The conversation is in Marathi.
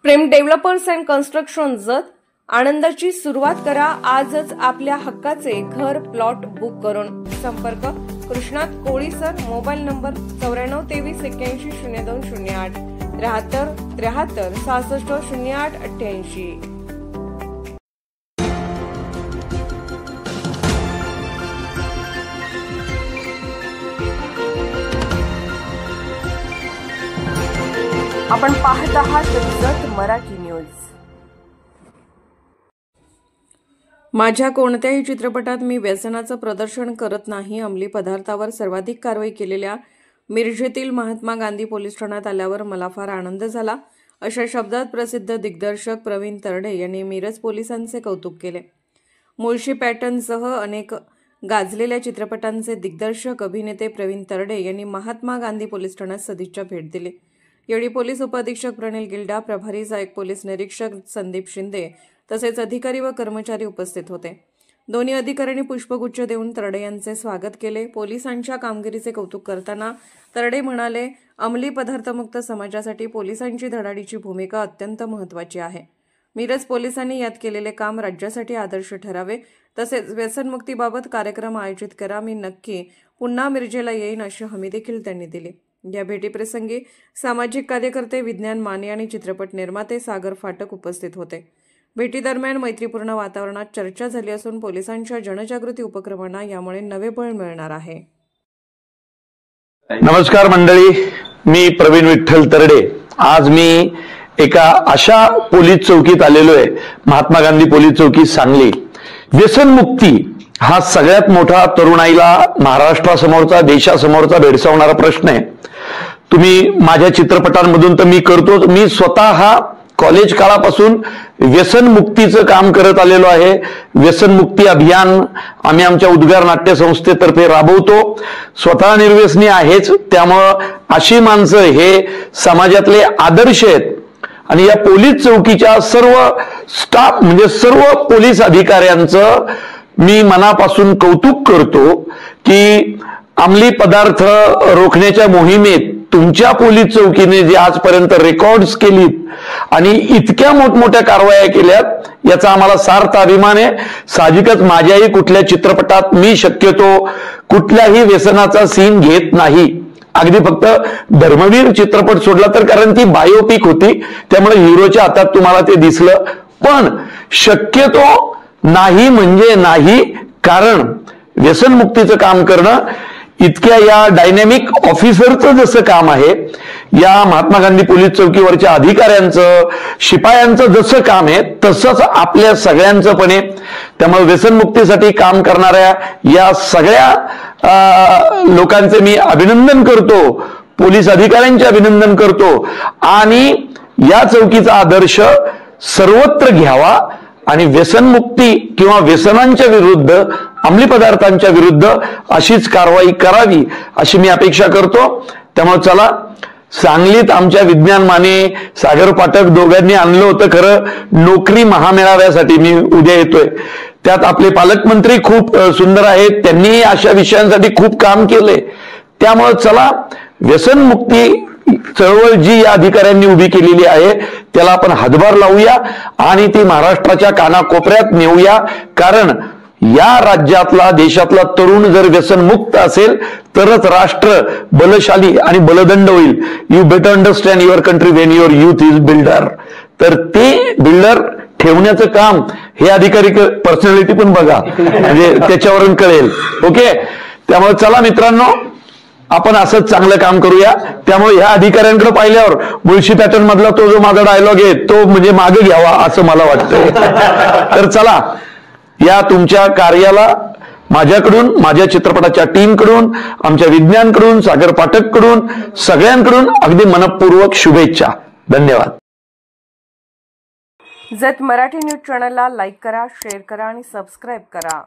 प्रेम डेव्हलपर्स अँड कन्स्ट्रक्शन जत आनंदाची सुरुवात करा आजच आपल्या हक्काचे घर प्लॉट बुक करून। संपर्क कृष्णात कोळी सर, मोबाईल नंबर 9423810208 73 73 66 08 88। आपण पाहत आहात जत मराठी न्यूज। माझ्या कोणत्याही चित्रपटात मी व्यसनाचं प्रदर्शन करत नाही। अंमली पदार्थावर सर्वाधिक कारवाई केलेल्या मिरजेतील महात्मा गांधी पोलीस ठाण्यात आल्यावर मला फार आनंद झाला, अशा शब्दात प्रसिद्ध दिग्दर्शक प्रवीण तरडे यांनी मिरज पोलिसांचे कौतुक केले। मुळशी पॅटर्नसह अनेक गाजलेल्या चित्रपटांचे दिग्दर्शक अभिनेते प्रवीण तरडे यांनी महात्मा गांधी पोलीस ठाण्यात सदिच्छा भेट दिली। यावेळी पोलीस उपअधीक्षक प्रणिल गिल्डा, प्रभारी सहाय्यक पोलीस निरीक्षक संदीप शिंदे तसेच अधिकारी व कर्मचारी उपस्थित होते। दोन्ही अधिकाऱ्यांनी पुष्पगुच्छ देऊन तरडे यांचे स्वागत केले। पोलिसांच्या कामगिरीचे कौतुक करताना तरडे म्हणाले, अंमली पदार्थमुक्त समाजासाठी पोलिसांची धडाडीची भूमिका अत्यंत महत्त्वाची आहे। मिरज पोलिसांनी यात केलेले काम राज्यासाठी आदर्श ठरावे, तसेच व्यसनमुक्तीबाबत कार्यक्रम आयोजित करा। मी नक्की पुन्हा मिरजेला येईन अशी हमी देखील त्यांनी दिली। या भेटीप्रसंगी सामाजिक कार्यकर्ते, विज्ञान माने आणि चित्रपट निर्माते सागर फाटक उपस्थित होते। भेटीदरम्यान मैत्रीपूर्ण वातावरणात चर्चा झाली असून पोलिसांच्या जनजागृती उपक्रमांना यामुळे नवे बळ मिळणार आहे। नमस्कार मंडळी, मी प्रवीण विठ्ठल तरडे। आज मी एका अशा पोलीस चौकीत आलेलो आहे, महात्मा गांधी पोलीस चौकी सांगली। व्यसनमुक्ती हा सगळ्यात मोठा तरुणाईला महाराष्ट्रासमोरचा, देशासमोरचा भेडसावणारा प्रश्न आहे। तुम्ही माझ्या चित्रपटांमधून तर मी करतो, मी स्वतः कॉलेज काळापासून व्यसनमुक्तीचं काम करत आलेलो आहे। व्यसनमुक्ती अभियान आम्ही आमच्या उद्गार नाट्य संस्थेतर्फे राबवतो। स्वतः निर्व्यसनी आहेच, त्यामुळं अशी माणसं हे समाजातले आदर्श आहेत। आणि या पोलीस चौकीच्या सर्व स्टाफ म्हणजे सर्व पोलीस अधिकाऱ्यांचं मी मनापासून कौतुक करतो की अंमली पदार्थ रोखण्याच्या मोहिमेत तुमच्या पोलीस चौकीने जे आजपर्यंत रेकॉर्ड्स केलीत आणि इतक्या मोठमोठ्या कारवाया केल्यात, याचा आम्हाला सार्थ अभिमान आहे। साहजिकच माझ्याही कुठल्या चित्रपटात मी शक्यतो कुठल्याही व्यसनाचा सीन घेत नाही। अगदी फक्त धर्मवीर चित्रपट सोडला तर, कारण ती बायोपिक होती, त्यामुळे हिरोच्या हातात तुम्हाला ते दिसलं, पण शक्यतो नाही म्हणजे नाही। कारण व्यसनमुक्तीचं काम करणं इतक्या या डायनॅमिक ऑफिसरचं जसं काम आहे, या महात्मा गांधी पोलीस चौकीवरच्या अधिकाऱ्यांचं, शिपायांचं जसं काम आहे, तसंच आपल्या सगळ्यांचं पण आहे। त्यामुळे व्यसनमुक्तीसाठी काम करणाऱ्या या सगळ्या लोकांचे मी अभिनंदन करतो, पोलीस अधिकाऱ्यांचे अभिनंदन करतो आणि या चौकीचा आदर्श सर्वत्र घ्यावा आणि व्यसनमुक्ती किंवा व्यसनांच्या विरुद्ध, अंमली पदार्थांच्या विरुद्ध अशीच कारवाई करावी अशी मी अपेक्षा करतो। त्यामुळे चला, सांगलीत आमच्या विज्ञान माने, सागर फाटक दोघांनी आणलं होतं खरं नोकरी महामेळाव्यासाठी, मी उद्या येतोय। त्यात आपले पालकमंत्री खूप सुंदर आहेत, त्यांनी अशा विषयांसाठी खूप काम केलंय। त्यामुळे चला, व्यसनमुक्ती चळवळ जी या अधिकाऱ्यांनी उभी केलेली आहे त्याला आपण हातभार लावूया आणि ती महाराष्ट्राच्या कानाकोपऱ्यात नेऊया। कारण या राज्यातला, देशातला तरुण जर व्यसनमुक्त असेल तरच राष्ट्र बलशाली आणि बलदंड होईल। You better understand your country when your youth is builder. तर ते बिल्डर ठेवण्याचं काम हे अधिकारी, पर्सनॅलिटी पण बघा, म्हणजे त्याच्यावरून कळेल। ओके, त्यामुळे चला मित्रांनो, आपण असंच चांगलं काम करूया। त्यामुळे ह्या अधिकाऱ्यांकडे पाहिल्यावर मुळशी पॅटर्न मधला तो जो माझा डायलॉग आहे तो म्हणजे मागे घ्यावा असं मला वाटतंय। तर चला, या तुमच्या कार्याला माझ्याकडून, माझ्या चित्रपटाच्या टीमकडून, आमच्या विज्ञानकडून, सागर पाठककडून, सगळ्यांकडून अगदी मनपूर्वक शुभेच्छा। धन्यवाद। जत मराठी न्यूज चॅनलला लाईक करा, शेअर करा आणि सबस्क्राईब करा।